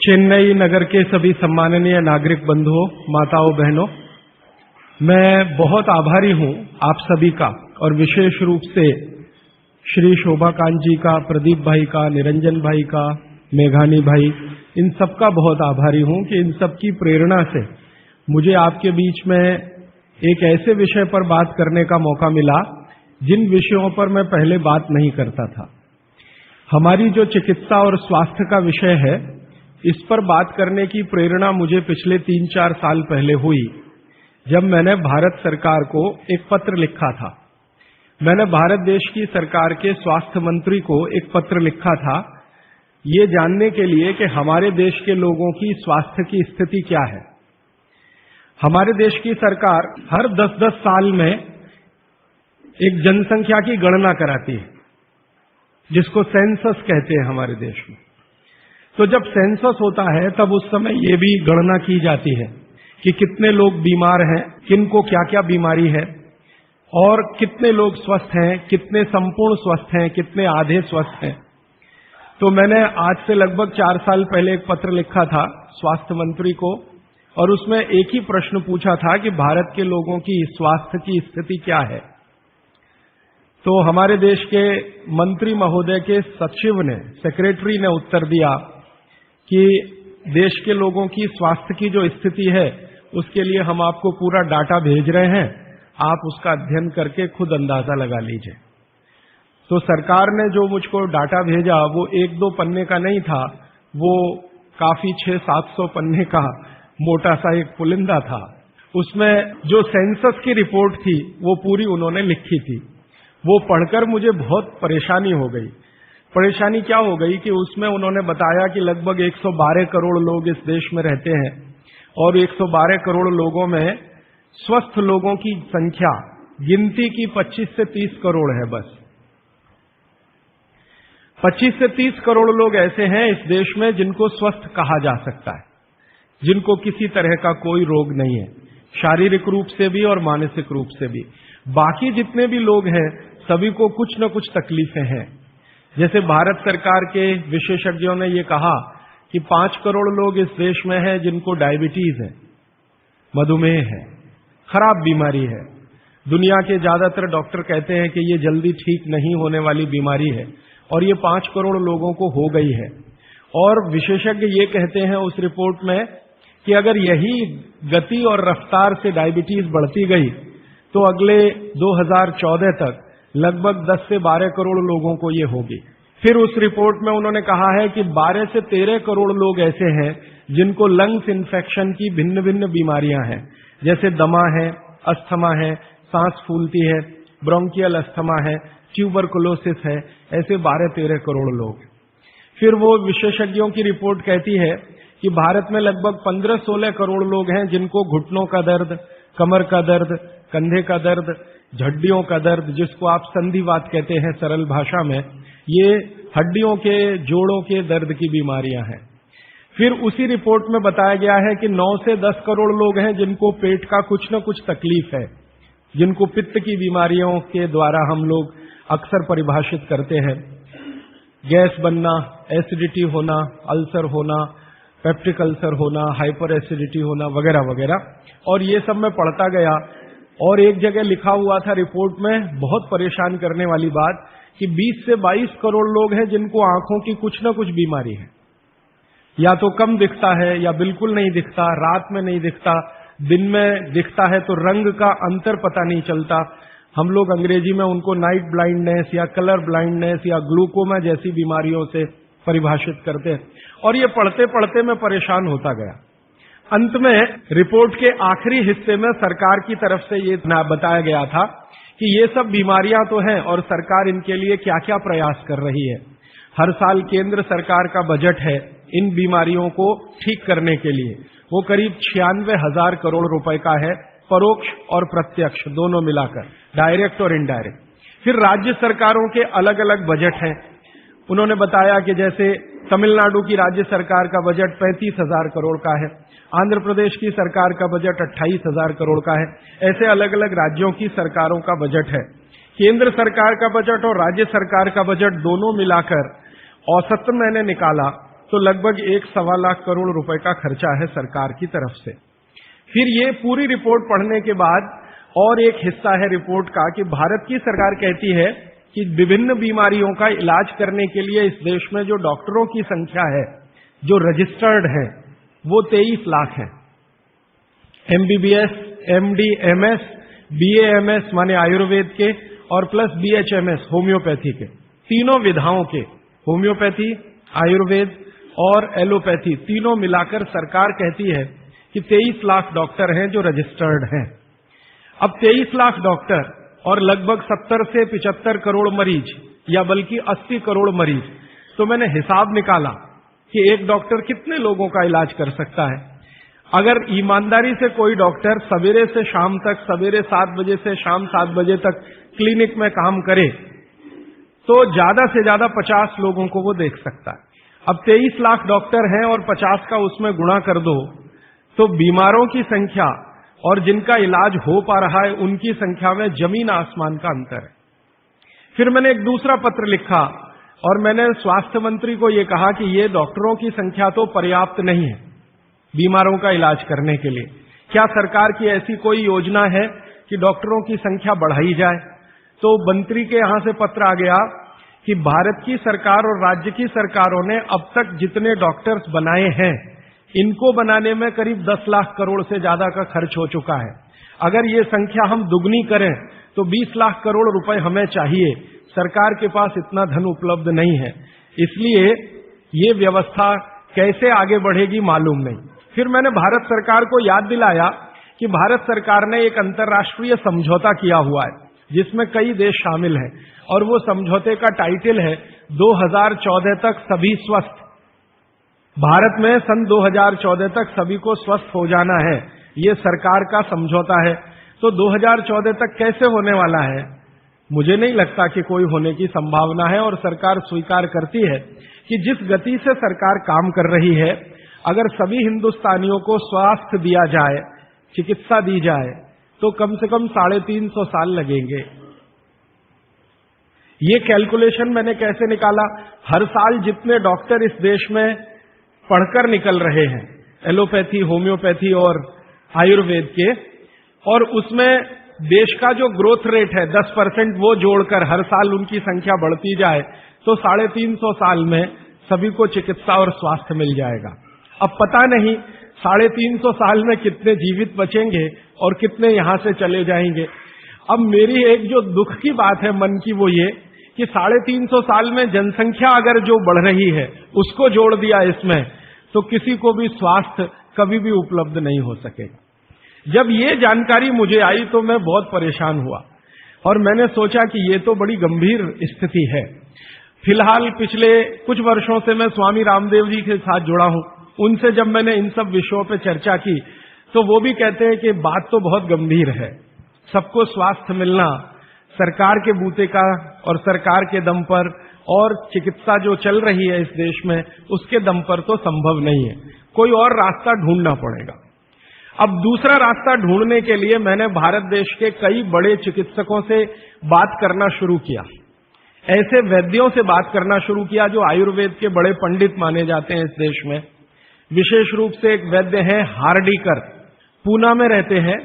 चेन्नई नगर के सभी सम्माननीय नागरिक बंधुओं, माताओं, बहनों, मैं बहुत आभारी हूं आप सभी का और विशेष रूप से श्री शोभाकांत जी का, प्रदीप भाई का, निरंजन भाई का, मेघानी भाई, इन सब का बहुत आभारी हूं कि इन सब की प्रेरणा से मुझे आपके बीच में एक ऐसे विषय पर बात करने का मौका मिला जिन विषयों पर मैं पहले बात नहीं करता था। हमारी जो चिकित्सा और स्वास्थ्य का विषय है, इस पर बात करने की प्रेरणा मुझे पिछले 3-4 साल पहले हुई, जब मैंने भारत सरकार को एक पत्र लिखा था। मैंने भारत देश की सरकार के स्वास्थ्य मंत्री को एक पत्र लिखा था, ये जानने के लिए कि हमारे देश के लोगों की स्वास्थ्य की स्थिति क्या है। हमारे देश की सरकार हर 10-10 साल में एक जनसंख्या की गणना कराती है, जिसको सेंसस कहते हैं हमारे देश में। तो जब सेंसस होता है तब उस समय ये भी गणना की जाती है कि कितने लोग बीमार हैं, किनको क्या क्या बीमारी है और कितने लोग स्वस्थ हैं, कितने संपूर्ण स्वस्थ हैं, कितने आधे स्वस्थ हैं। तो मैंने आज से लगभग 4 साल पहले एक पत्र लिखा था स्वास्थ्य मंत्री को और उसमें एक ही प्रश्न पूछा था कि भारत के लोगों की स्वास्थ्य की स्थिति क्या है। तो हमारे देश के मंत्री महोदय के सचिव ने, सेक्रेटरी ने उत्तर दिया कि देश के लोगों की स्वास्थ्य की जो स्थिति है उसके लिए हम आपको पूरा डाटा भेज रहे हैं, आप उसका अध्ययन करके खुद अंदाजा लगा लीजिए। तो सरकार ने जो मुझको डाटा भेजा वो 1-2 पन्ने का नहीं था, वो काफी 600-700 पन्ने का मोटा सा एक पुलिंदा था। उसमें जो सेंसस की रिपोर्ट थी वो पूरी उन्होंने लिखी थी। वो पढ़कर मुझे बहुत परेशानी हो गई। परेशानी क्या हो गई कि उसमें उन्होंने बताया कि लगभग 112 करोड़ लोग इस देश में रहते हैं और 112 करोड़ लोगों में स्वस्थ लोगों की संख्या गिनती की 25 से 30 करोड़ है। बस 25 से 30 करोड़ लोग ऐसे हैं इस देश में जिनको स्वस्थ कहा जा सकता है, जिनको किसी तरह का कोई रोग नहीं है, शारीरिक रूप से भी और मानसिक रूप से भी। बाकी जितने भी लोग हैं सभी को कुछ न कुछ तकलीफें हैं। जैसे भारत सरकार के विशेषज्ञों ने ये कहा कि 5 करोड़ लोग इस देश में हैं जिनको डायबिटीज है, मधुमेह है, खराब बीमारी है। दुनिया के ज्यादातर डॉक्टर कहते हैं कि ये जल्दी ठीक नहीं होने वाली बीमारी है और ये 5 करोड़ लोगों को हो गई है। और विशेषज्ञ ये कहते हैं उस रिपोर्ट में कि अगर यही गति और रफ्तार से डायबिटीज बढ़ती गई तो अगले 2014 तक लगभग 10 से 12 करोड़ लोगों को ये होगी। फिर उस रिपोर्ट में उन्होंने कहा है कि 12 से 13 करोड़ लोग ऐसे हैं जिनको लंग्स इन्फेक्शन की भिन्न भिन्न बीमारियां हैं, जैसे दमा है, अस्थमा है, सांस फूलती है, ब्रोंकियल अस्थमा है, ट्यूबरकुलोसिस है, ऐसे 12-13 करोड़ लोग। फिर वो विशेषज्ञों की रिपोर्ट कहती है कि भारत में लगभग 15-16 करोड़ लोग हैं जिनको घुटनों का दर्द, कमर का दर्द, कंधे का दर्द, हड्डियों का दर्द, जिसको आप संधिवात कहते हैं सरल भाषा में, ये हड्डियों के, जोड़ों के दर्द की बीमारियां हैं। फिर उसी रिपोर्ट में बताया गया है कि 9 से 10 करोड़ लोग हैं जिनको पेट का कुछ न कुछ तकलीफ है, जिनको पित्त की बीमारियों के द्वारा हम लोग अक्सर परिभाषित करते हैं। गैस बनना, एसिडिटी होना, अल्सर होना, पेप्टिक अल्सर होना, हाइपर एसिडिटी होना, वगैरह वगैरह। और ये सब मैं पढ़ता गया और एक जगह लिखा हुआ था रिपोर्ट में, बहुत परेशान करने वाली बात, कि 20 से 22 करोड़ लोग हैं जिनको आंखों की कुछ न कुछ बीमारी है। या तो कम दिखता है या बिल्कुल नहीं दिखता, रात में नहीं दिखता, दिन में दिखता है तो रंग का अंतर पता नहीं चलता। हम लोग अंग्रेजी में उनको नाइट ब्लाइंडनेस या कलर ब्लाइंडनेस या ग्लूकोमा जैसी बीमारियों से परिभाषित करते हैं। और ये पढ़ते पढ़ते मैं परेशान होता गया। अंत में रिपोर्ट के आखिरी हिस्से में सरकार की तरफ से ये बताया गया था कि ये सब बीमारियां तो हैं और सरकार इनके लिए क्या क्या प्रयास कर रही है। हर साल केंद्र सरकार का बजट है इन बीमारियों को ठीक करने के लिए, वो करीब 96,000 करोड़ रुपए का है, परोक्ष और प्रत्यक्ष दोनों मिलाकर, डायरेक्ट और इनडायरेक्ट। फिर राज्य सरकारों के अलग अलग बजट हैं। उन्होंने बताया कि जैसे तमिलनाडु की राज्य सरकार का बजट 35,000 करोड़ का है, आंध्र प्रदेश की सरकार का बजट 28,000 करोड़ का है। ऐसे अलग अलग राज्यों की सरकारों का बजट है। केंद्र सरकार का बजट और राज्य सरकार का बजट दोनों मिलाकर औसत मैंने निकाला तो लगभग 1-1.25 लाख करोड़ रुपए का खर्चा है सरकार की तरफ से। फिर ये पूरी रिपोर्ट पढ़ने के बाद और एक हिस्सा है रिपोर्ट का कि भारत की सरकार कहती है कि विभिन्न बीमारियों का इलाज करने के लिए इस देश में जो डॉक्टरों की संख्या है, जो रजिस्टर्ड है, वो 23 लाख है। MBBS, MD, MS, BAMS माने आयुर्वेद के और प्लस BHMS होम्योपैथी के, तीनों विधाओं के, होम्योपैथी, आयुर्वेद और एलोपैथी तीनों मिलाकर सरकार कहती है कि 23 लाख डॉक्टर हैं जो रजिस्टर्ड हैं। अब 23 लाख डॉक्टर और लगभग 70 से 75 करोड़ मरीज या बल्कि 80 करोड़ मरीज, तो मैंने हिसाब निकाला कि एक डॉक्टर कितने लोगों का इलाज कर सकता है। अगर ईमानदारी से कोई डॉक्टर सवेरे से शाम तक, सवेरे 7 बजे से शाम 7 बजे तक क्लिनिक में काम करे तो ज्यादा से ज्यादा 50 लोगों को वो देख सकता है। अब 23 लाख डॉक्टर हैं और 50 का उसमें गुणा कर दो तो बीमारों की संख्या और जिनका इलाज हो पा रहा है उनकी संख्या में जमीन आसमान का अंतर है। फिर मैंने एक दूसरा पत्र लिखा और मैंने स्वास्थ्य मंत्री को यह कहा कि ये डॉक्टरों की संख्या तो पर्याप्त नहीं है बीमारों का इलाज करने के लिए। क्या सरकार की ऐसी कोई योजना है कि डॉक्टरों की संख्या बढ़ाई जाए? तो मंत्री के यहां से पत्र आ गया कि भारत की सरकार और राज्य की सरकारों ने अब तक जितने डॉक्टर्स बनाए हैं, इनको बनाने में करीब 10 लाख करोड़ से ज्यादा का खर्च हो चुका है। अगर ये संख्या हम दुगनी करें तो 20 लाख करोड़ रुपए हमें चाहिए। सरकार के पास इतना धन उपलब्ध नहीं है, इसलिए ये व्यवस्था कैसे आगे बढ़ेगी मालूम नहीं। फिर मैंने भारत सरकार को याद दिलाया कि भारत सरकार ने एक अंतर्राष्ट्रीय समझौता किया हुआ है जिसमें कई देश शामिल हैं और वो समझौते का टाइटल है 2014 तक सभी स्वस्थ। भारत में सन 2014 तक सभी को स्वस्थ हो जाना है, ये सरकार का समझौता है। तो 2014 तक कैसे होने वाला है? मुझे नहीं लगता कि कोई होने की संभावना है और सरकार स्वीकार करती है कि जिस गति से सरकार काम कर रही है, अगर सभी हिंदुस्तानियों को स्वास्थ्य दिया जाए, चिकित्सा दी जाए, तो कम से कम 350 साल लगेंगे। ये कैलकुलेशन मैंने कैसे निकाला? हर साल जितने डॉक्टर इस देश में पढ़कर निकल रहे हैं, एलोपैथी, होम्योपैथी और आयुर्वेद के, और उसमें देश का जो ग्रोथ रेट है 10% वो जोड़कर हर साल उनकी संख्या बढ़ती जाए तो 350 साल में सभी को चिकित्सा और स्वास्थ्य मिल जाएगा। अब पता नहीं 350 साल में कितने जीवित बचेंगे और कितने यहां से चले जाएंगे। अब मेरी एक जो दुख की बात है मन की, वो ये कि 350 साल में जनसंख्या अगर जो बढ़ रही है उसको जोड़ दिया इसमें, तो किसी को भी स्वास्थ्य कभी भी उपलब्ध नहीं हो सकेगा। जब ये जानकारी मुझे आई तो मैं बहुत परेशान हुआ और मैंने सोचा कि ये तो बड़ी गंभीर स्थिति है। फिलहाल पिछले कुछ वर्षों से मैं स्वामी रामदेव जी के साथ जुड़ा हूं। उनसे जब मैंने इन सब विषयों पर चर्चा की तो वो भी कहते हैं कि बात तो बहुत गंभीर है, सबको स्वास्थ्य मिलना सरकार के बूते का और सरकार के दम पर और चिकित्सा जो चल रही है इस देश में उसके दम पर तो संभव नहीं है, कोई और रास्ता ढूंढना पड़ेगा। अब दूसरा रास्ता ढूंढने के लिए मैंने भारत देश के कई बड़े चिकित्सकों से बात करना शुरू किया, ऐसे वैद्यों से बात करना शुरू किया जो आयुर्वेद के बड़े पंडित माने जाते हैं इस देश में। विशेष रूप से एक वैद्य हैं हार्डीकर, पूना में रहते हैं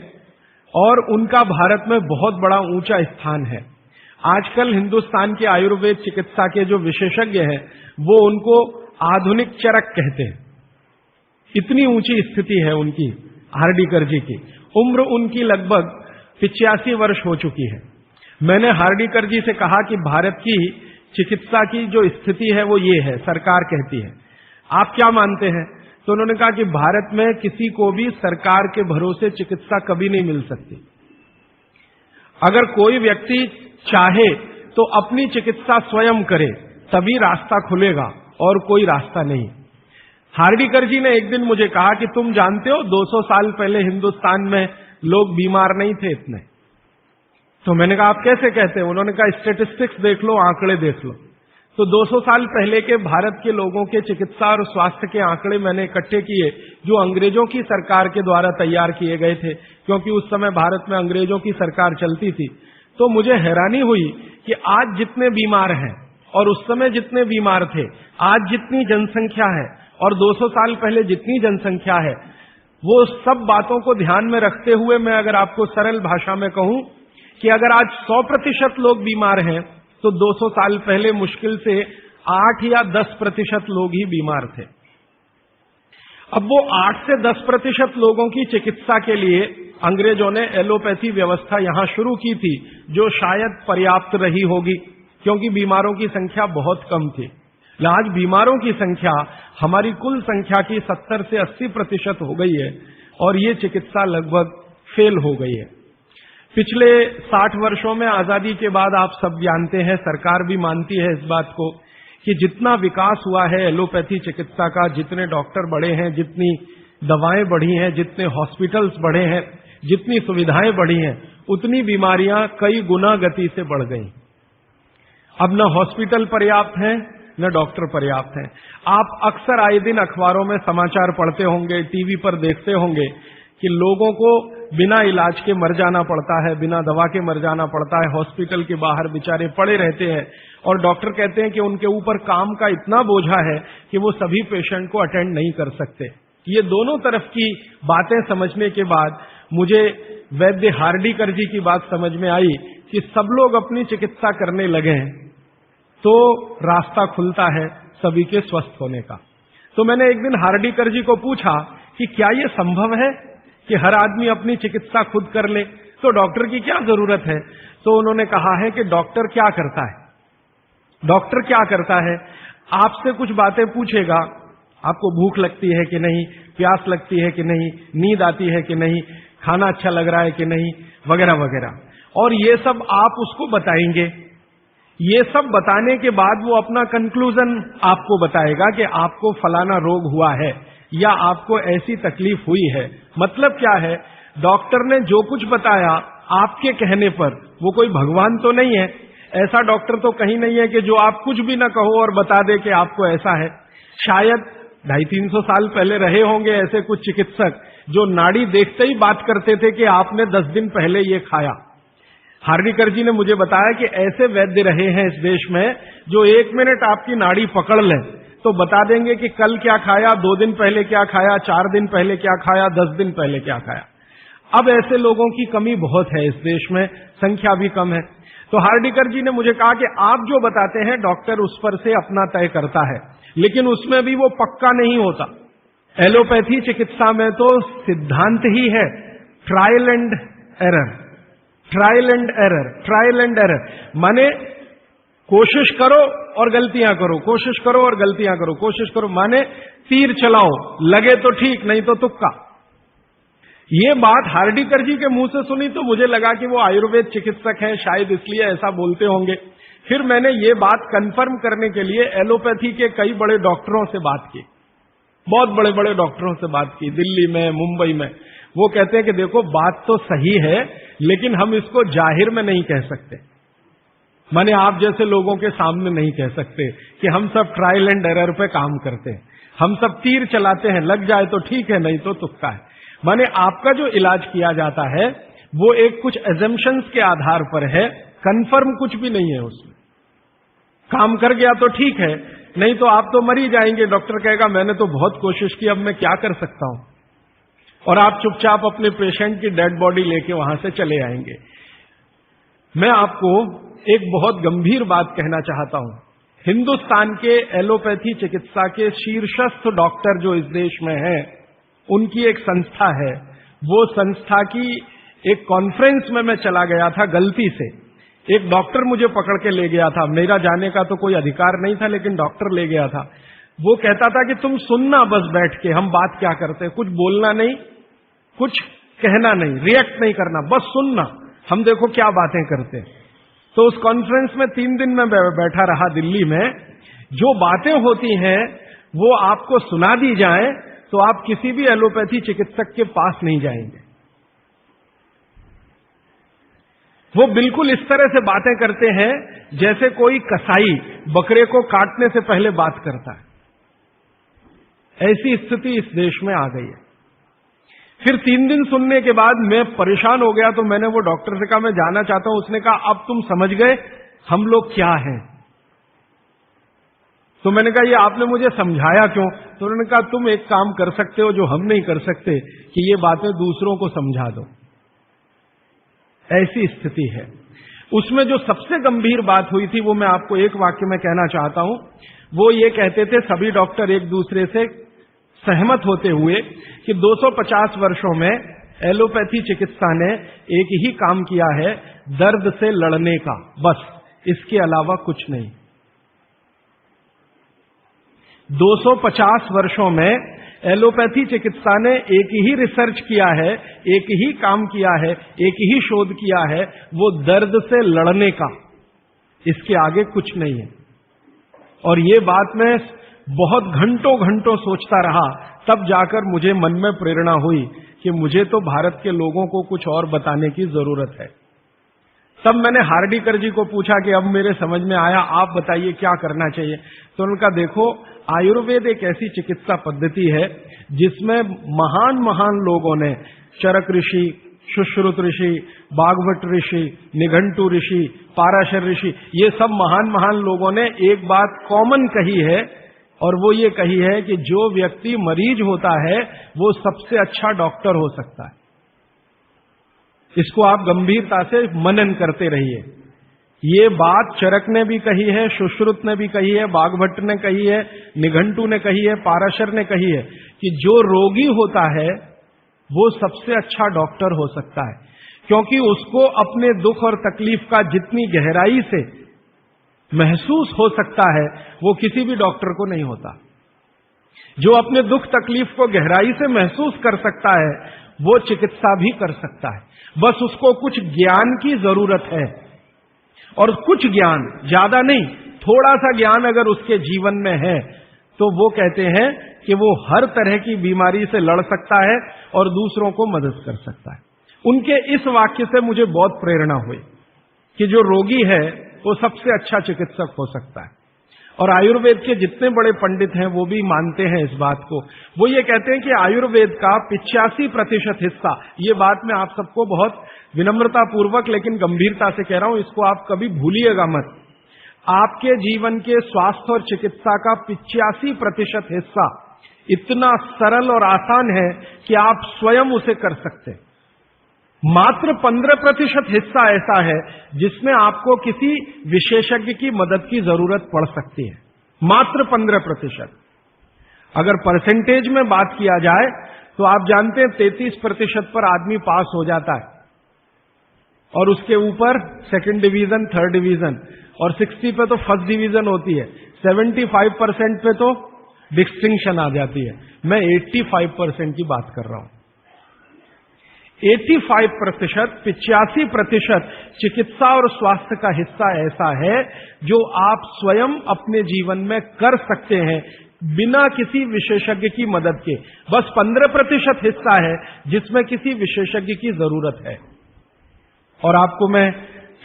और उनका भारत में बहुत बड़ा ऊंचा स्थान है। आजकल हिंदुस्तान के आयुर्वेद चिकित्सा के जो विशेषज्ञ हैं वो उनको आधुनिक चरक कहते हैं, इतनी ऊंची स्थिति है उनकी। हार्डीकर जी की उम्र उनकी लगभग 85 वर्ष हो चुकी है। मैंने हार्डीकर जी से कहा कि भारत की चिकित्सा की जो स्थिति है वो ये है, सरकार कहती है, आप क्या मानते हैं? तो उन्होंने कहा कि भारत में किसी को भी सरकार के भरोसे चिकित्सा कभी नहीं मिल सकती। अगर कोई व्यक्ति चाहे तो अपनी चिकित्सा स्वयं करे तभी रास्ता खुलेगा और कोई रास्ता नहीं। हार्डीकर जी ने एक दिन मुझे कहा कि तुम जानते हो 200 साल पहले हिंदुस्तान में लोग बीमार नहीं थे इतने। तो मैंने कहा आप कैसे कहते हैं? उन्होंने कहा स्टेटिस्टिक्स देख लो, आंकड़े देख लो। तो 200 साल पहले के भारत के लोगों के चिकित्सा और स्वास्थ्य के आंकड़े मैंने इकट्ठे किए जो अंग्रेजों की सरकार के द्वारा तैयार किए गए थे, क्योंकि उस समय भारत में अंग्रेजों की सरकार चलती थी। तो मुझे हैरानी हुई कि आज जितने बीमार हैं और उस समय जितने बीमार थे, आज जितनी जनसंख्या है और 200 साल पहले जितनी जनसंख्या है, वो सब बातों को ध्यान में रखते हुए मैं अगर आपको सरल भाषा में कहूं कि अगर आज 100% लोग बीमार हैं तो 200 साल पहले मुश्किल से 8 या 10% लोग ही बीमार थे। अब वो 8 से 10% लोगों की चिकित्सा के लिए अंग्रेजों ने एलोपैथी व्यवस्था यहां शुरू की थी, जो शायद पर्याप्त रही होगी क्योंकि बीमारों की संख्या बहुत कम थी। आज बीमारों की संख्या हमारी कुल संख्या की 70 से 80% हो गई है और ये चिकित्सा लगभग फेल हो गई है। पिछले 60 वर्षों में आजादी के बाद आप सब जानते हैं, सरकार भी मानती है इस बात को कि जितना विकास हुआ है एलोपैथी चिकित्सा का, जितने डॉक्टर बढ़े हैं, जितनी दवाएं बढ़ी हैं, जितने हॉस्पिटल्स बढ़े हैं, जितनी सुविधाएं बढ़ी हैं, उतनी बीमारियां कई गुना गति से बढ़ गई। अब न हॉस्पिटल पर्याप्त हैं न डॉक्टर पर्याप्त हैं। आप अक्सर आए दिन अखबारों में समाचार पढ़ते होंगे, टीवी पर देखते होंगे कि लोगों को बिना इलाज के मर जाना पड़ता है, बिना दवा के मर जाना पड़ता है, हॉस्पिटल के बाहर बेचारे पड़े रहते हैं और डॉक्टर कहते हैं कि उनके ऊपर काम का इतना बोझा है कि वो सभी पेशेंट को अटेंड नहीं कर सकते। ये दोनों तरफ की बातें समझने के बाद मुझे वैद्य हार्डीकर जी की बात समझ में आई कि सब लोग अपनी चिकित्सा करने लगे हैं तो रास्ता खुलता है सभी के स्वस्थ होने का। तो मैंने एक दिन हार्डीकर जी को पूछा कि क्या यह संभव है कि हर आदमी अपनी चिकित्सा खुद कर ले, तो डॉक्टर की क्या जरूरत है? तो उन्होंने कहा है कि डॉक्टर क्या करता है, डॉक्टर क्या करता है, आपसे कुछ बातें पूछेगा, आपको भूख लगती है कि नहीं, प्यास लगती है कि नहीं, नींद आती है कि नहीं, खाना अच्छा लग रहा है कि नहीं, वगैरह वगैरह, और ये सब आप उसको बताएंगे। ये सब बताने के बाद वो अपना कंक्लूजन आपको बताएगा कि आपको फलाना रोग हुआ है या आपको ऐसी तकलीफ हुई है। मतलब क्या है, डॉक्टर ने जो कुछ बताया आपके कहने पर, वो कोई भगवान तो नहीं है, ऐसा डॉक्टर तो कहीं नहीं है कि जो आप कुछ भी ना कहो और बता दे कि आपको ऐसा है। शायद 250-300 साल पहले रहे होंगे ऐसे कुछ चिकित्सक जो नाड़ी देखते ही बात करते थे कि आपने 10 दिन पहले ये खाया। हार्डीकर जी ने मुझे बताया कि ऐसे वैद्य रहे हैं इस देश में जो 1 मिनट आपकी नाड़ी पकड़ लें तो बता देंगे कि कल क्या खाया, 2 दिन पहले क्या खाया, 4 दिन पहले क्या खाया, 10 दिन पहले क्या खाया। अब ऐसे लोगों की कमी बहुत है इस देश में, संख्या भी कम है। तो हार्डीकर जी ने मुझे कहा कि आप जो बताते हैं डॉक्टर उस पर से अपना तय करता है, लेकिन उसमें भी वो पक्का नहीं होता। एलोपैथी चिकित्सा में तो सिद्धांत ही है trial and error, trial and error, trial and error, माने कोशिश करो और गलतियां करो, कोशिश करो और गलतियां करो, कोशिश करो, माने तीर चलाओ, लगे तो ठीक, नहीं तो तुक्का। ये बात हार्डीकर जी के मुंह से सुनी तो मुझे लगा कि वो आयुर्वेद चिकित्सक हैं, शायद इसलिए ऐसा बोलते होंगे। फिर मैंने ये बात कंफर्म करने के लिए एलोपैथी के कई बड़े डॉक्टरों से बात की, बहुत बड़े बड़े डॉक्टरों से बात की, दिल्ली में, मुंबई में। वो कहते हैं कि देखो बात तो सही है लेकिन हम इसको जाहिर में नहीं कह सकते, माने आप जैसे लोगों के सामने नहीं कह सकते कि हम सब ट्रायल एंड एरर पे काम करते हैं, हम सब तीर चलाते हैं, लग जाए तो ठीक है नहीं तो तुक्का है। माने आपका जो इलाज किया जाता है वो एक कुछ एजम्पशंस के आधार पर है, कंफर्म कुछ भी नहीं है उसमें। काम कर गया तो ठीक है, नहीं तो आप तो मर ही जाएंगे। डॉक्टर कहेगा मैंने तो बहुत कोशिश की, अब मैं क्या कर सकता हूं, और आप चुपचाप अपने पेशेंट की डेड बॉडी लेके वहां से चले आएंगे। मैं आपको एक बहुत गंभीर बात कहना चाहता हूं। हिंदुस्तान के एलोपैथी चिकित्सा के शीर्षस्थ डॉक्टर जो इस देश में हैं, उनकी एक संस्था है, वो संस्था की एक कॉन्फ्रेंस में मैं चला गया था गलती से। एक डॉक्टर मुझे पकड़ के ले गया था, मेरा जाने का तो कोई अधिकार नहीं था लेकिन डॉक्टर ले गया था। वो कहता था कि तुम सुनना बस बैठ के, हम बात क्या करते हैं, कुछ बोलना नहीं, कुछ कहना नहीं, रिएक्ट नहीं करना, बस सुनना, हम देखो क्या बातें करते हैं। तो उस कॉन्फ्रेंस में 3 दिन में बैठा रहा दिल्ली में। जो बातें होती हैं वो आपको सुना दी जाए तो आप किसी भी एलोपैथी चिकित्सक के पास नहीं जाएंगे। वो बिल्कुल इस तरह से बातें करते हैं जैसे कोई कसाई बकरे को काटने से पहले बात करता है। ऐसी स्थिति इस देश में आ गई है। फिर 3 दिन सुनने के बाद मैं परेशान हो गया, तो मैंने वो डॉक्टर से कहा मैं जाना चाहता हूं। उसने कहा अब तुम समझ गए हम लोग क्या हैं। तो मैंने कहा ये आपने मुझे समझाया क्यों? तो उन्होंने कहा तुम एक काम कर सकते हो जो हम नहीं कर सकते, कि ये बातें दूसरों को समझा दो। ऐसी स्थिति है। उसमें जो सबसे गंभीर बात हुई थी वो मैं आपको एक वाक्य में कहना चाहता हूं। वो ये कहते थे, सभी डॉक्टर एक दूसरे से सहमत होते हुए, कि 250 वर्षों में एलोपैथी चिकित्सा ने एक ही काम किया है, दर्द से लड़ने का, बस, इसके अलावा कुछ नहीं। 250 वर्षों में एलोपैथी चिकित्सा ने एक ही रिसर्च किया है, एक ही काम किया है, एक ही शोध किया है, वो दर्द से लड़ने का, इसके आगे कुछ नहीं है। और ये बात मैं बहुत घंटों घंटों सोचता रहा, तब जाकर मुझे मन में प्रेरणा हुई कि मुझे तो भारत के लोगों को कुछ और बताने की जरूरत है। तब मैंने हार्डीकर जी को पूछा कि अब मेरे समझ में आया, आप बताइए क्या करना चाहिए। तो उनका, देखो, आयुर्वेद एक ऐसी चिकित्सा पद्धति है जिसमें महान महान लोगों ने, चरक ऋषि, सुश्रुत ऋषि, बागभट्ट ऋषि, निघंटु ऋषि, पाराशर ऋषि, ये सब महान महान लोगों ने एक बात कॉमन कही है, और वो ये कही है कि जो व्यक्ति मरीज होता है वो सबसे अच्छा डॉक्टर हो सकता है। इसको आप गंभीरता से मनन करते रहिए। ये बात चरक ने भी कही है, सुश्रुत ने भी कही है, बागभट्ट ने कही है, निघंटु ने कही है, पाराशर ने कही है, कि जो रोगी होता है वो सबसे अच्छा डॉक्टर हो सकता है, क्योंकि उसको अपने दुख और तकलीफ का जितनी गहराई से महसूस हो सकता है वो किसी भी डॉक्टर को नहीं होता। जो अपने दुख तकलीफ को गहराई से महसूस कर सकता है वो चिकित्सा भी कर सकता है, बस उसको कुछ ज्ञान की जरूरत है। और कुछ ज्ञान, ज्यादा नहीं, थोड़ा सा ज्ञान अगर उसके जीवन में है तो वो कहते हैं कि वो हर तरह की बीमारी से लड़ सकता है और दूसरों को मदद कर सकता है। उनके इस वाक्य से मुझे बहुत प्रेरणा हुई कि जो रोगी है वो सबसे अच्छा चिकित्सक हो सकता है। और आयुर्वेद के जितने बड़े पंडित हैं वो भी मानते हैं इस बात को। वो ये कहते हैं कि आयुर्वेद का 85% हिस्सा, ये बात मैं आप सबको बहुत विनम्रता पूर्वक लेकिन गंभीरता से कह रहा हूं, इसको आप कभी भूलिएगा मत। आपके जीवन के स्वास्थ्य और चिकित्सा का 85% हिस्सा इतना सरल और आसान है कि आप स्वयं उसे कर सकते हैं। मात्र 15% हिस्सा ऐसा है जिसमें आपको किसी विशेषज्ञ की मदद की जरूरत पड़ सकती है। मात्र 15%। अगर परसेंटेज में बात किया जाए तो आप जानते हैं 33% पर आदमी पास हो जाता है, और उसके ऊपर सेकंड डिवीजन, थर्ड डिवीजन, और 60 पे तो फर्स्ट डिवीजन होती है, 75% पे तो डिस्टिंक्शन आ जाती है। मैं 85% की बात कर रहा हूं। 85%, 85% चिकित्सा और स्वास्थ्य का हिस्सा ऐसा है जो आप स्वयं अपने जीवन में कर सकते हैं बिना किसी विशेषज्ञ की मदद के। बस 15% हिस्सा है जिसमें किसी विशेषज्ञ की जरूरत है। और आपको मैं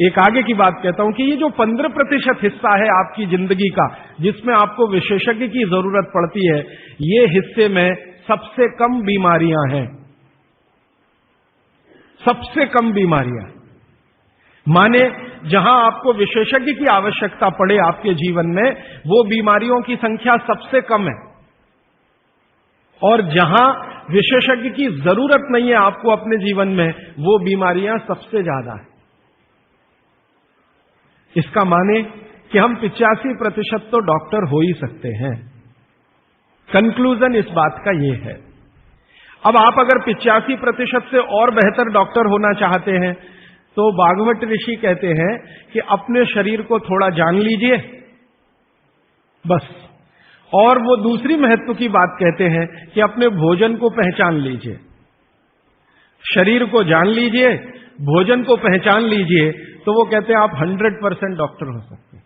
एक आगे की बात कहता हूं कि ये जो 15% हिस्सा है आपकी जिंदगी का जिसमें आपको विशेषज्ञ की जरूरत पड़ती है, ये हिस्से में सबसे कम बीमारियां हैं। सबसे कम बीमारियां, माने जहां आपको विशेषज्ञ की आवश्यकता पड़े आपके जीवन में, वो बीमारियों की संख्या सबसे कम है। और जहां विशेषज्ञ की जरूरत नहीं है आपको अपने जीवन में, वो बीमारियां सबसे ज्यादा है। इसका माने कि हम 85% तो डॉक्टर हो ही सकते हैं। कंक्लूजन इस बात का ये है। अब आप अगर 85% से और बेहतर डॉक्टर होना चाहते हैं तो बागवट ऋषि कहते हैं कि अपने शरीर को थोड़ा जान लीजिए, बस। और वो दूसरी महत्व की बात कहते हैं कि अपने भोजन को पहचान लीजिए। शरीर को जान लीजिए, भोजन को पहचान लीजिए, तो वो कहते हैं आप 100% डॉक्टर हो सकते हैं।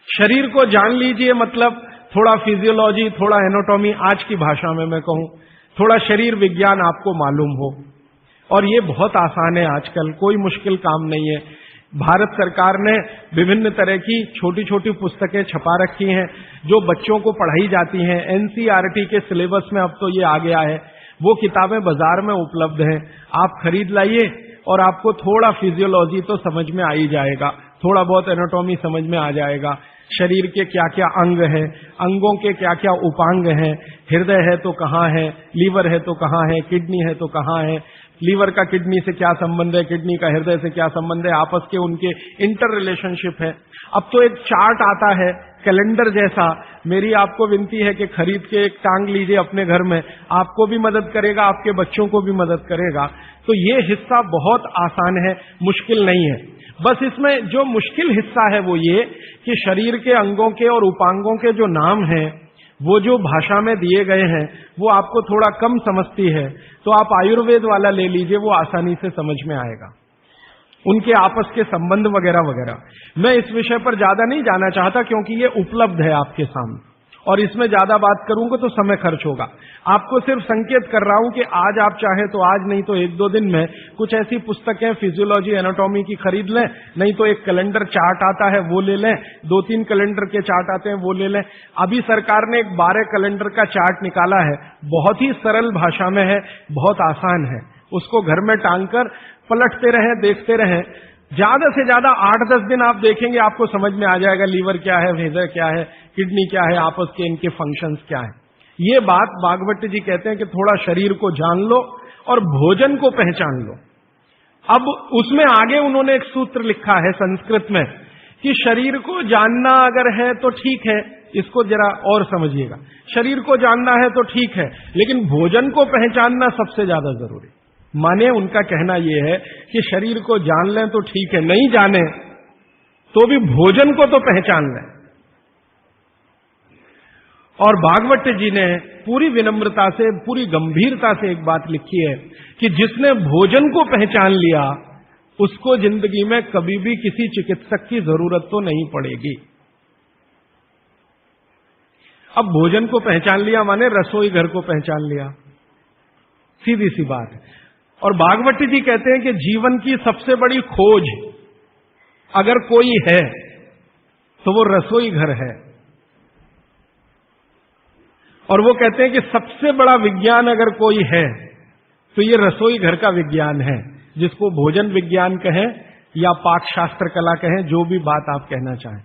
शरीर को जान लीजिए मतलब थोड़ा फिजियोलॉजी, थोड़ा एनाटॉमी, आज की भाषा में मैं कहूं थोड़ा शरीर विज्ञान आपको मालूम हो। और ये बहुत आसान है आजकल, कोई मुश्किल काम नहीं है। भारत सरकार ने विभिन्न तरह की छोटी छोटी पुस्तकें छपा रखी हैं जो बच्चों को पढ़ाई जाती हैं। एनसीईआरटी के सिलेबस में अब तो ये आ गया है। वो किताबें बाजार में उपलब्ध हैं, आप खरीद लाइए और आपको थोड़ा फिजियोलॉजी तो समझ में आ ही जाएगा, थोड़ा बहुत एनाटॉमी समझ में आ जाएगा। शरीर के क्या क्या अंग है, अंगों के क्या क्या उपांग हैं, हृदय है तो कहाँ है, लीवर है तो कहाँ है, किडनी है तो कहाँ है, लीवर का किडनी से क्या संबंध है, किडनी का हृदय से क्या संबंध है, आपस के उनके इंटर रिलेशनशिप है। अब तो एक चार्ट आता है कैलेंडर जैसा, मेरी आपको विनती है कि खरीद के एक टांग लीजिए अपने घर में, आपको भी मदद करेगा, आपके बच्चों को भी मदद करेगा। तो ये हिस्सा बहुत आसान है, मुश्किल नहीं है। बस इसमें जो मुश्किल हिस्सा है वो ये कि शरीर के अंगों के और उपांगों के जो नाम हैं वो जो भाषा में दिए गए हैं वो आपको थोड़ा कम समझती है, तो आप आयुर्वेद वाला ले लीजिए, वो आसानी से समझ में आएगा, उनके आपस के संबंध वगैरह वगैरह। मैं इस विषय पर ज्यादा नहीं जाना चाहता क्योंकि ये उपलब्ध है आपके सामने, और इसमें ज्यादा बात करूंगा तो समय खर्च होगा। आपको सिर्फ संकेत कर रहा हूं कि आज आप चाहे तो आज, नहीं तो एक दो दिन में कुछ ऐसी पुस्तकें फिजियोलॉजी एनाटॉमी की खरीद लें, नहीं तो एक कैलेंडर चार्ट आता है वो ले लें, 2-3 कैलेंडर के चार्ट आते हैं वो ले लें। अभी सरकार ने एक 12 कैलेंडर का चार्ट निकाला है, बहुत ही सरल भाषा में है, बहुत आसान है, उसको घर में टांग कर पलटते रहें, देखते रहें। ज्यादा से ज्यादा 8-10 दिन आप देखेंगे, आपको समझ में आ जाएगा लीवर क्या है, हृदय क्या है, किडनी क्या है, आपस के इनके फंक्शंस क्या है। ये बात भागवत जी कहते हैं कि थोड़ा शरीर को जान लो और भोजन को पहचान लो। अब उसमें आगे उन्होंने एक सूत्र लिखा है संस्कृत में कि शरीर को जानना अगर है तो ठीक है, इसको जरा और समझिएगा, शरीर को जानना है तो ठीक है, लेकिन भोजन को पहचानना सबसे ज्यादा जरूरी। माने उनका कहना यह है कि शरीर को जान लें तो ठीक है, नहीं जाने तो भी भोजन को तो पहचान लें। और भागवत जी ने पूरी विनम्रता से, पूरी गंभीरता से एक बात लिखी है कि जिसने भोजन को पहचान लिया उसको जिंदगी में कभी भी किसी चिकित्सक की जरूरत तो नहीं पड़ेगी। अब भोजन को पहचान लिया माने रसोई घर को पहचान लिया, सीधी सी बात है। और भागवत जी कहते हैं कि जीवन की सबसे बड़ी खोज अगर कोई है तो वो रसोई घर है। और वो कहते हैं कि सबसे बड़ा विज्ञान अगर कोई है तो ये रसोई घर का विज्ञान है, जिसको भोजन विज्ञान कहें या पाक शास्त्र कला कहें, जो भी बात आप कहना चाहें।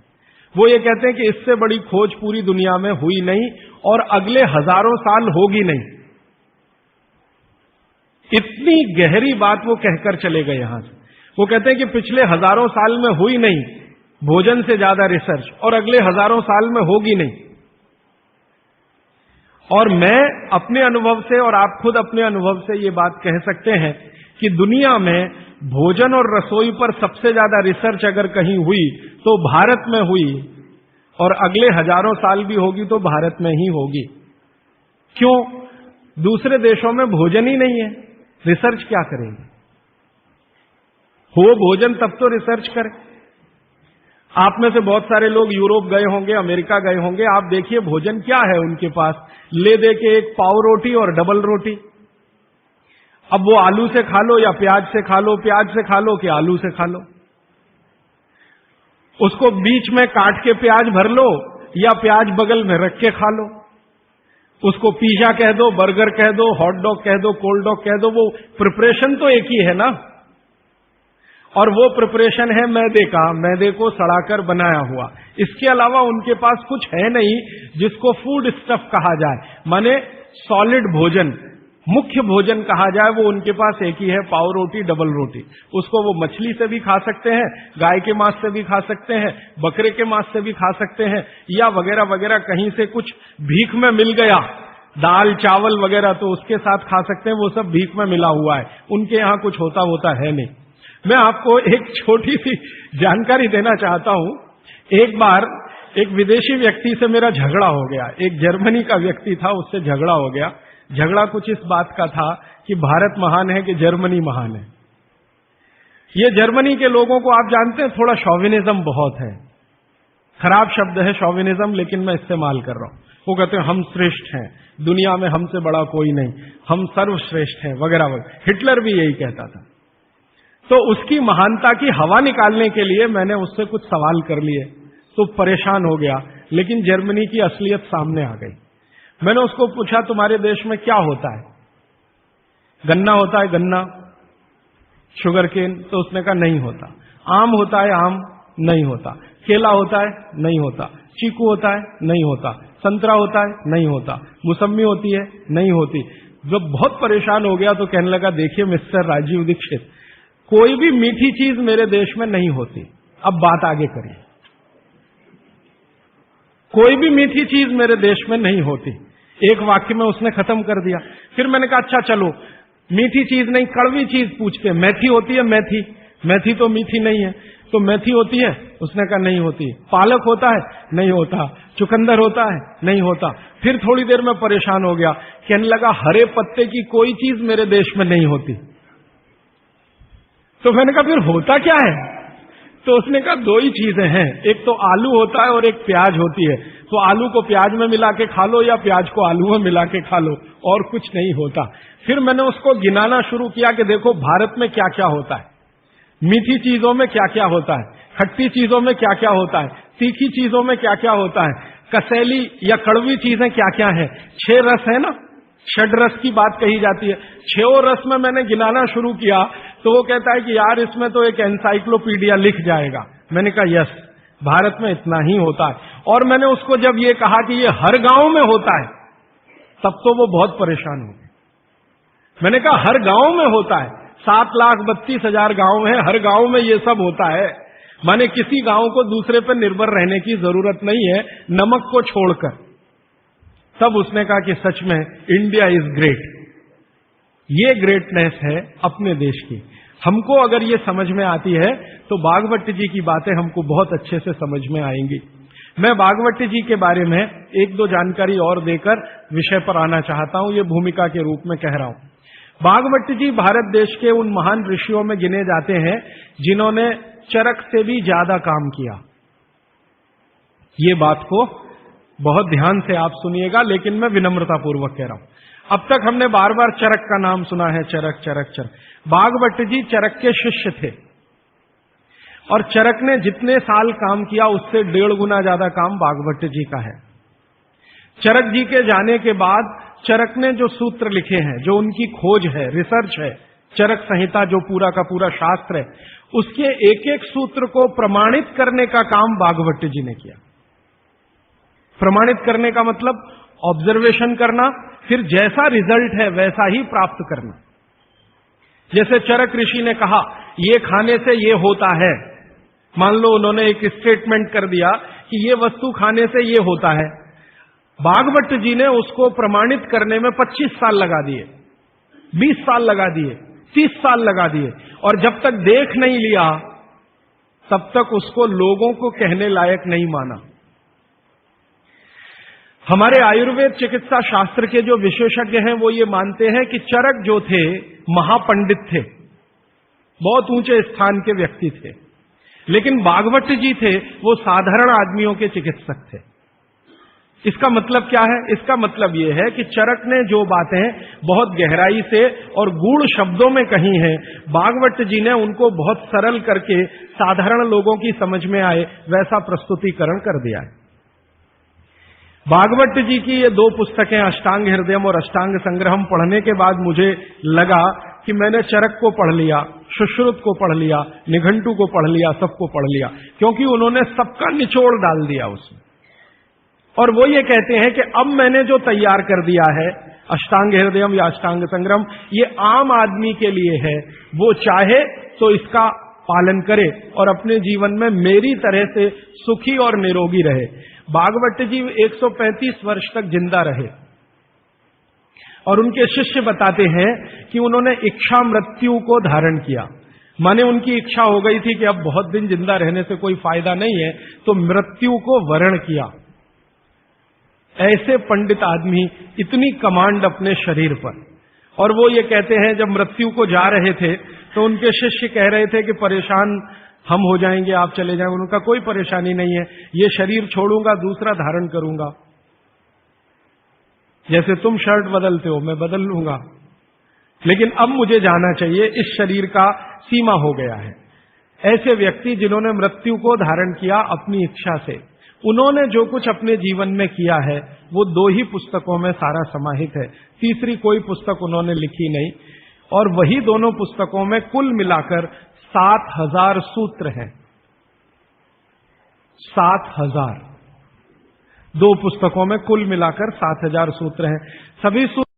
वो ये कहते हैं कि इससे बड़ी खोज पूरी दुनिया में हुई नहीं और अगले हजारों साल होगी नहीं। इतनी गहरी बात वो कहकर चले गए यहां से। वो कहते हैं कि पिछले हजारों साल में हुई नहीं भोजन से ज्यादा रिसर्च, और अगले हजारों साल में होगी नहीं। और मैं अपने अनुभव से और आप खुद अपने अनुभव से ये बात कह सकते हैं कि दुनिया में भोजन और रसोई पर सबसे ज्यादा रिसर्च अगर कहीं हुई तो भारत में हुई, और अगले हजारों साल भी होगी तो भारत में ही होगी। क्यों? दूसरे देशों में भोजन ही नहीं है, रिसर्च क्या करेंगे? हो भोजन तब तो रिसर्च करें। आप में से बहुत सारे लोग यूरोप गए होंगे, अमेरिका गए होंगे, आप देखिए भोजन क्या है उनके पास, ले दे के एक पाव रोटी और डबल रोटी। अब वो आलू से खा लो या प्याज से खा लो, प्याज से खा लो कि आलू से खा लो, उसको बीच में काट के प्याज भर लो या प्याज बगल में रख के खा लो, उसको पिज़्ज़ा कह दो, बर्गर कह दो, हॉट डॉग कह दो, कोल्ड डॉग कह दो, वो प्रिपरेशन तो एक ही है ना। और वो प्रिपरेशन है मैदे का, मैदे को सड़ाकर बनाया हुआ। इसके अलावा उनके पास कुछ है नहीं जिसको फूड स्टफ कहा जाए, माने सॉलिड भोजन, मुख्य भोजन कहा जाए, वो उनके पास एक ही है, पाव रोटी डबल रोटी। उसको वो मछली से भी खा सकते हैं, गाय के मांस से भी खा सकते हैं, बकरे के मांस से भी खा सकते हैं, या वगैरह वगैरह कहीं से कुछ भीख में मिल गया, दाल चावल वगैरह, तो उसके साथ खा सकते हैं, वो सब भीख में मिला हुआ है, उनके यहां कुछ होता है नहीं। मैं आपको एक छोटी सी जानकारी देना चाहता हूं। एक बार एक विदेशी व्यक्ति से मेरा झगड़ा हो गया, एक जर्मनी का व्यक्ति था, उससे झगड़ा हो गया। झगड़ा कुछ इस बात का था कि भारत महान है कि जर्मनी महान है। ये जर्मनी के लोगों को आप जानते हैं, थोड़ा शॉविनिज्म बहुत है, खराब शब्द है शॉविनिज्म, लेकिन मैं इस्तेमाल कर रहा हूं। वो कहते हैं हम श्रेष्ठ हैं, दुनिया में हमसे बड़ा कोई नहीं, हम सर्वश्रेष्ठ हैं वगैरह वगैरह। हिटलर भी यही कहता था। तो उसकी महानता की हवा निकालने के लिए मैंने उससे कुछ सवाल कर लिए, तो परेशान हो गया, लेकिन जर्मनी की असलियत सामने आ गई। मैंने उसको पूछा तुम्हारे देश में क्या होता है? गन्ना होता है, गन्ना, शुगर केन? तो उसने कहा नहीं होता। आम होता है, आम? नहीं होता। केला होता है? नहीं होता। चीकू होता है? नहीं होता। संतरा होता है? नहीं होता। मौसम्मी होती है? नहीं होती। जब बहुत परेशान हो गया तो कहने लगा, देखिए मिस्टर राजीव दीक्षित, कोई भी मीठी चीज मेरे देश में नहीं होती। अब बात आगे करिए। कोई भी मीठी चीज मेरे देश में नहीं होती। एक वाक्य में उसने खत्म कर दिया। फिर मैंने कहा, अच्छा चलो, मीठी चीज नहीं, कड़वी चीज पूछते हैं। मेथी होती है? मेथी? मेथी तो मीठी नहीं है। तो मेथी होती है? उसने कहा नहीं होती। पालक होता है? नहीं होता। चुकंदर होता है? नहीं होता। फिर थोड़ी देर में परेशान हो गया, कहने लगा, हरे पत्ते की कोई चीज मेरे देश में नहीं होती। तो मैंने कहा, फिर होता क्या है? तो उसने कहा, दो ही चीजें हैं, एक तो आलू होता है और एक प्याज होती है। तो आलू को प्याज में मिला के खा लो या प्याज को आलू में मिला के खा लो, और कुछ नहीं होता। फिर मैंने उसको गिनाना शुरू किया कि देखो भारत में क्या क्या होता है, मीठी चीजों में क्या क्या होता है, खट्टी चीजों में क्या क्या होता है, तीखी चीजों में क्या क्या होता है, कसैली या कड़वी चीजें क्या क्या है। 6 रस है ना, षड रस की बात कही जाती है। 6 रस में मैंने गिनाना शुरू किया तो वो कहता है कि यार इसमें तो एक एनसाइक्लोपीडिया लिख जाएगा। मैंने कहा यस, भारत में इतना ही होता है। और मैंने उसको जब ये कहा कि ये हर गांव में होता है, तब तो वो बहुत परेशान हो गए। मैंने कहा हर गांव में होता है, 7,32,000 गांव है, हर गांव में ये सब होता है। माने किसी गांव को दूसरे पर निर्भर रहने की जरूरत नहीं है, नमक को छोड़कर। तब उसने कहा कि सच में इंडिया इज ग्रेट। ये ग्रेटनेस है अपने देश की। हमको अगर ये समझ में आती है तो भागवत जी की बातें हमको बहुत अच्छे से समझ में आएंगी। मैं भागवत जी के बारे में 1-2 जानकारी और देकर विषय पर आना चाहता हूं, ये भूमिका के रूप में कह रहा हूं। भागवत जी भारत देश के उन महान ऋषियों में गिने जाते हैं जिन्होंने चरक से भी ज्यादा काम किया। ये बात को बहुत ध्यान से आप सुनिएगा, लेकिन मैं विनम्रतापूर्वक कह रहा हूं। अब तक हमने बार बार चरक का नाम सुना है, चरक चरक चरक। भागवत जी चरक के शिष्य थे और चरक ने जितने साल काम किया उससे 1.5 गुना ज्यादा काम भागवत जी का है। चरक जी के जाने के बाद चरक ने जो सूत्र लिखे हैं, जो उनकी खोज है, रिसर्च है, चरक संहिता जो पूरा का पूरा शास्त्र है, उसके एक एक सूत्र को प्रमाणित करने का काम भागवत जी ने किया। प्रमाणित करने का मतलब ऑब्जर्वेशन करना, फिर जैसा रिजल्ट है वैसा ही प्राप्त करना। जैसे चरक ऋषि ने कहा ये खाने से ये होता है, मान लो उन्होंने एक स्टेटमेंट कर दिया कि ये वस्तु खाने से ये होता है। भागवत जी ने उसको प्रमाणित करने में 25 साल लगा दिए, 20 साल लगा दिए, 30 साल लगा दिए, और जब तक देख नहीं लिया तब तक उसको लोगों को कहने लायक नहीं माना। हमारे आयुर्वेद चिकित्सा शास्त्र के जो विशेषज्ञ हैं वो ये मानते हैं कि चरक जो थे महापंडित थे, बहुत ऊंचे स्थान के व्यक्ति थे, लेकिन भागवत जी थे वो साधारण आदमियों के चिकित्सक थे। इसका मतलब क्या है? इसका मतलब यह है कि चरक ने जो बातें बहुत गहराई से और गूढ़ शब्दों में कही हैं, भागवत जी ने उनको बहुत सरल करके साधारण लोगों की समझ में आए वैसा प्रस्तुतिकरण कर दिया है। भागवत जी की ये 2 पुस्तकें अष्टांग हृदयम और अष्टांग संग्रहम पढ़ने के बाद मुझे लगा कि मैंने चरक को पढ़ लिया, सुश्रुत को पढ़ लिया, निघंटु को पढ़ लिया, सबको पढ़ लिया, क्योंकि उन्होंने सबका निचोड़ डाल दिया उसमें। और वो ये कहते हैं कि अब मैंने जो तैयार कर दिया है अष्टांग हृदयम या अष्टांग संग्रहम, ये आम आदमी के लिए है। वो चाहे तो इसका पालन करे और अपने जीवन में मेरी तरह से सुखी और निरोगी रहे। भागवत जी 135 वर्ष तक जिंदा रहे और उनके शिष्य बताते हैं कि उन्होंने इच्छा मृत्यु को धारण किया। माने उनकी इच्छा हो गई थी कि अब बहुत दिन जिंदा रहने से कोई फायदा नहीं है, तो मृत्यु को वरण किया। ऐसे पंडित आदमी, इतनी कमांड अपने शरीर पर। और वो ये कहते हैं जब मृत्यु को जा रहे थे तो उनके शिष्य कह रहे थे कि परेशान हम हो जाएंगे, आप चले जाएंगे। उनका कोई परेशानी नहीं है, ये शरीर छोड़ूंगा दूसरा धारण करूंगा, जैसे तुम शर्ट बदलते हो मैं बदल लूंगा, लेकिन अब मुझे जाना चाहिए, इस शरीर का सीमा हो गया है। ऐसे व्यक्ति जिन्होंने मृत्यु को धारण किया अपनी इच्छा से, उन्होंने जो कुछ अपने जीवन में किया है वो 2 ही पुस्तकों में सारा समाहित है, तीसरी कोई पुस्तक उन्होंने लिखी नहीं। और वही दोनों पुस्तकों में कुल मिलाकर 7,000 सूत्र हैं। 7,000। 2 पुस्तकों में कुल मिलाकर 7,000 सूत्र हैं। सभी सूत्र